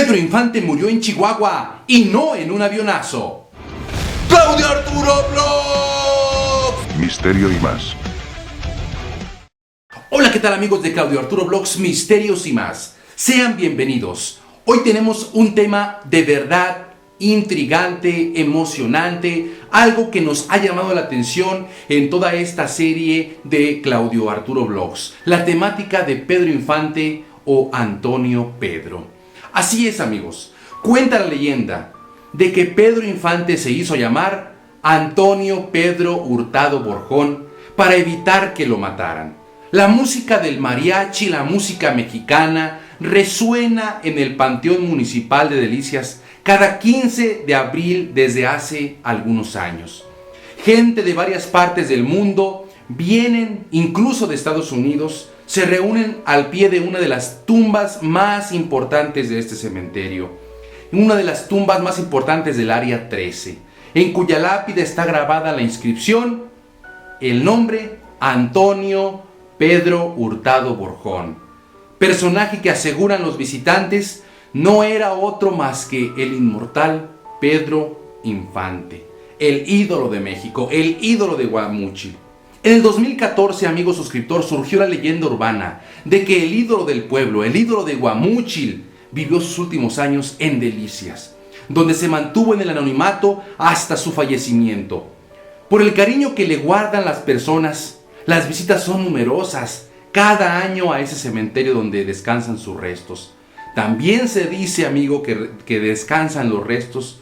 Pedro Infante murió en Chihuahua y no en un avionazo. ¡Claudio Arturo Vlogs! Misterio y más. Hola, ¿qué tal amigos de Claudio Arturo Vlogs, Misterios y más? Sean bienvenidos. Hoy tenemos un tema de verdad intrigante, emocionante, algo que nos ha llamado la atención en toda esta serie de Claudio Arturo Vlogs, la temática de Pedro Infante o Antonio Pedro. Así es, amigos, cuenta la leyenda de que Pedro Infante se hizo llamar Antonio Pedro Hurtado Borjón para evitar que lo mataran. La música del mariachi, la música mexicana, resuena en el Panteón Municipal de Delicias cada 15 de abril desde hace algunos años. Gente de varias partes del mundo vienen, incluso de Estados Unidos, se reúnen al pie de una de las tumbas más importantes de este cementerio, una de las tumbas más importantes del área 13, en cuya lápida está grabada la inscripción, el nombre Antonio Pedro Hurtado Borjón, personaje que aseguran los visitantes no era otro más que el inmortal Pedro Infante, el ídolo de México, el ídolo de Guamúchil. En el 2014, amigo suscriptor, surgió la leyenda urbana de que el ídolo del pueblo, el ídolo de Guamúchil, vivió sus últimos años en Delicias, donde se mantuvo en el anonimato hasta su fallecimiento. Por el cariño que le guardan las personas, las visitas son numerosas cada año a ese cementerio donde descansan sus restos. También se dice, amigo, que descansan los restos,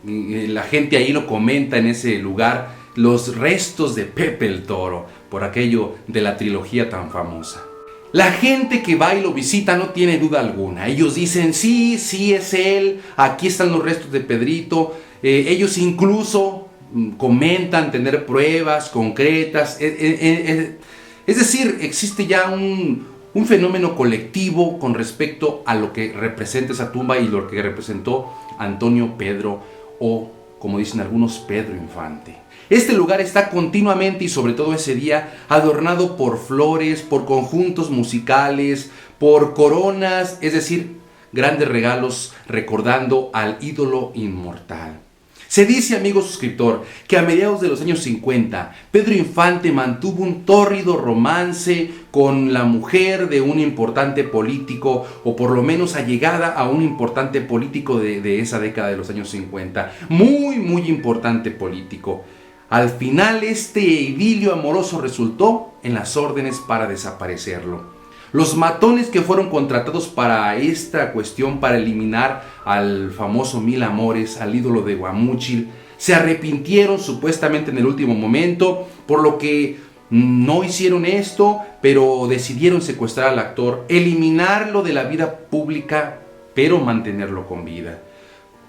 la gente ahí lo comenta en ese lugar, los restos de Pepe el Toro, por aquello de la trilogía tan famosa. La gente que va y lo visita no tiene duda alguna. Ellos dicen, sí es él, aquí están los restos de Pedrito. Ellos incluso comentan tener pruebas concretas. Es decir, existe ya un fenómeno colectivo con respecto a lo que representa esa tumba y lo que representó Antonio Pedro o, como dicen algunos, Pedro Infante. Este lugar está continuamente y sobre todo ese día adornado por flores, por conjuntos musicales, por coronas, es decir, grandes regalos recordando al ídolo inmortal. Se dice, amigo suscriptor, que a mediados de los años 50, Pedro Infante mantuvo un tórrido romance con la mujer de un importante político, o por lo menos allegada a un importante político de esa década de los años 50. Muy importante político. Al final, este idilio amoroso resultó en las órdenes para desaparecerlo. Los matones que fueron contratados para esta cuestión, para eliminar al famoso Mil Amores, al ídolo de Guamúchil, se arrepintieron supuestamente en el último momento, por lo que no hicieron esto, pero decidieron secuestrar al actor, eliminarlo de la vida pública, pero mantenerlo con vida.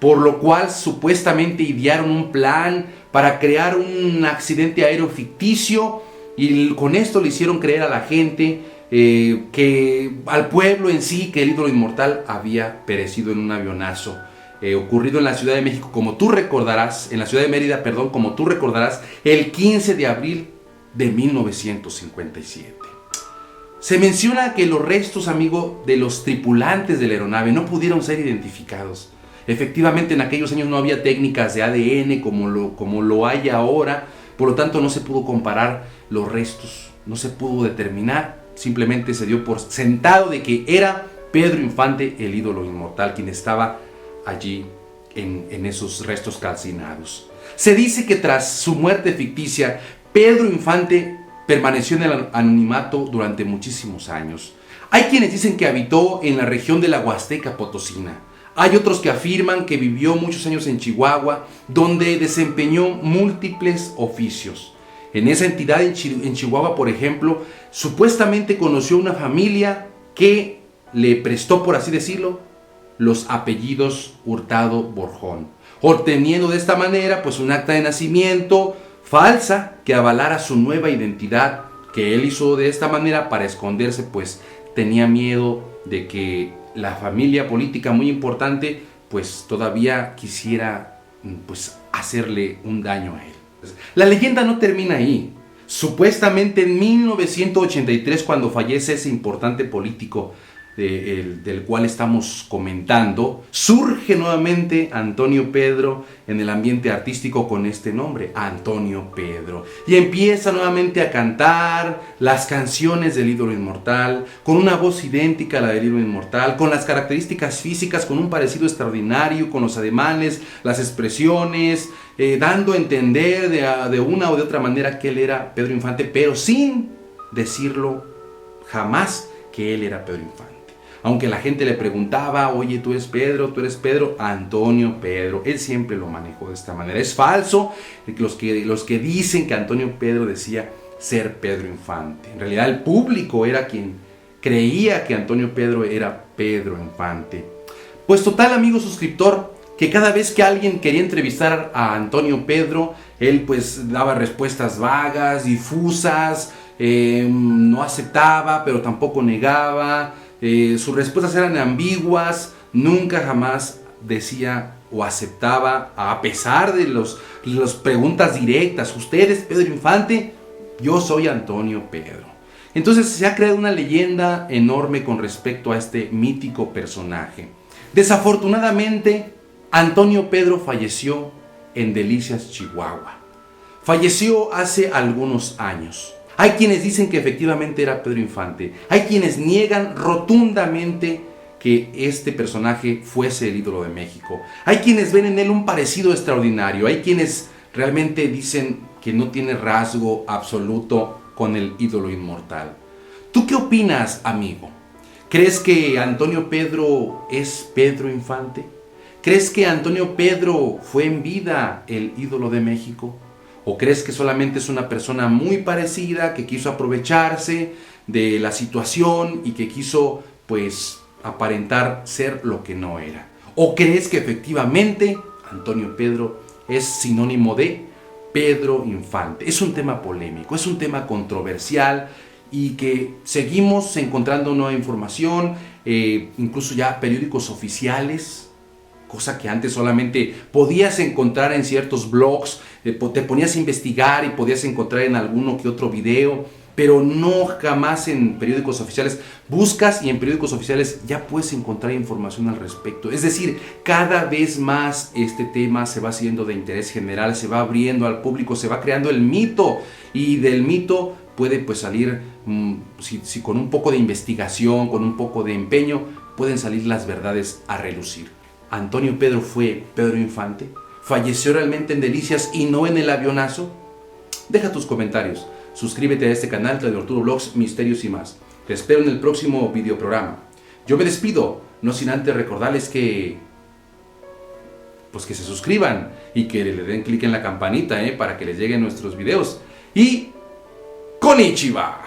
Por lo cual supuestamente idearon un plan para crear un accidente aéreo ficticio y con esto le hicieron creer a la gente que al pueblo en sí, que el ídolo inmortal había perecido en un avionazo ocurrido en la Ciudad de México, como tú recordarás, en la Ciudad de Mérida, perdón, como tú recordarás, el 15 de abril de 1957. Se menciona que los restos, amigo, de los tripulantes de la aeronave no pudieron ser identificados. Efectivamente, en aquellos años no había técnicas de ADN como lo hay ahora, por lo tanto no se pudo comparar los restos, no se pudo determinar, simplemente se dio por sentado de que era Pedro Infante, el ídolo inmortal, quien estaba allí en esos restos calcinados. Se dice que tras su muerte ficticia, Pedro Infante permaneció en el anonimato durante muchísimos años. Hay quienes dicen que habitó en la región de la Huasteca Potosina. Hay otros que afirman que vivió muchos años en Chihuahua, donde desempeñó múltiples oficios. En esa entidad, en Chihuahua, por ejemplo, supuestamente conoció una familia que le prestó, por así decirlo, los apellidos Hurtado Borjón, obteniendo de esta manera pues un acta de nacimiento falsa que avalara su nueva identidad, que él hizo de esta manera para esconderse, pues tenía miedo de que la familia política muy importante pues todavía quisiera pues hacerle un daño a él. La leyenda no termina ahí. Supuestamente en 1983, cuando fallece ese importante político, del cual estamos comentando, surge nuevamente Antonio Pedro en el ambiente artístico con este nombre, Antonio Pedro. Y empieza nuevamente a cantar las canciones del ídolo inmortal, con una voz idéntica a la del ídolo inmortal, con las características físicas, con un parecido extraordinario, con los ademanes, las expresiones, dando a entender de una o de otra manera que él era Pedro Infante, pero sin decirlo jamás que él era Pedro Infante. Aunque la gente le preguntaba, oye, tú eres Pedro, Antonio Pedro. Él siempre lo manejó de esta manera. Es falso los que dicen que Antonio Pedro decía ser Pedro Infante. En realidad el público era quien creía que Antonio Pedro era Pedro Infante. Pues total, amigo suscriptor, que cada vez que alguien quería entrevistar a Antonio Pedro, él pues daba respuestas vagas, difusas, no aceptaba, pero tampoco negaba. Sus respuestas eran ambiguas, nunca jamás decía o aceptaba, a pesar de las preguntas directas. ¿Usted es Pedro Infante? Yo soy Antonio Pedro. Entonces se ha creado una leyenda enorme con respecto a este mítico personaje. Desafortunadamente, Antonio Pedro falleció en Delicias, Chihuahua. Falleció hace algunos años. Hay quienes dicen que efectivamente era Pedro Infante. Hay quienes niegan rotundamente que este personaje fuese el ídolo de México. Hay quienes ven en él un parecido extraordinario. Hay quienes realmente dicen que no tiene rasgo absoluto con el ídolo inmortal. ¿Tú qué opinas, amigo? ¿Crees que Antonio Pedro es Pedro Infante? ¿Crees que Antonio Pedro fue en vida el ídolo de México? ¿O crees que solamente es una persona muy parecida, que quiso aprovecharse de la situación y que quiso, pues, aparentar ser lo que no era? ¿O crees que efectivamente Antonio Pedro es sinónimo de Pedro Infante? Es un tema polémico, es un tema controversial y que seguimos encontrando nueva información, incluso ya periódicos oficiales, cosa que antes solamente podías encontrar en ciertos blogs, te ponías a investigar y podías encontrar en alguno que otro video, pero no jamás en periódicos oficiales. Buscas y en periódicos oficiales ya puedes encontrar información al respecto. Es decir, cada vez más este tema se va haciendo de interés general, se va abriendo al público, se va creando el mito, y del mito puede pues salir, si con un poco de investigación, con un poco de empeño, pueden salir las verdades a relucir. ¿Antonio Pedro fue Pedro Infante? ¿Falleció realmente en Delicias y no en el avionazo? Deja tus comentarios. Suscríbete a este canal, Claudio Arturo Vlogs, Misterios y más. Te espero en el próximo videoprograma. Yo me despido, no sin antes recordarles que se suscriban y que le den clic en la campanita para que les lleguen nuestros videos. Y ¡Konnichiwa!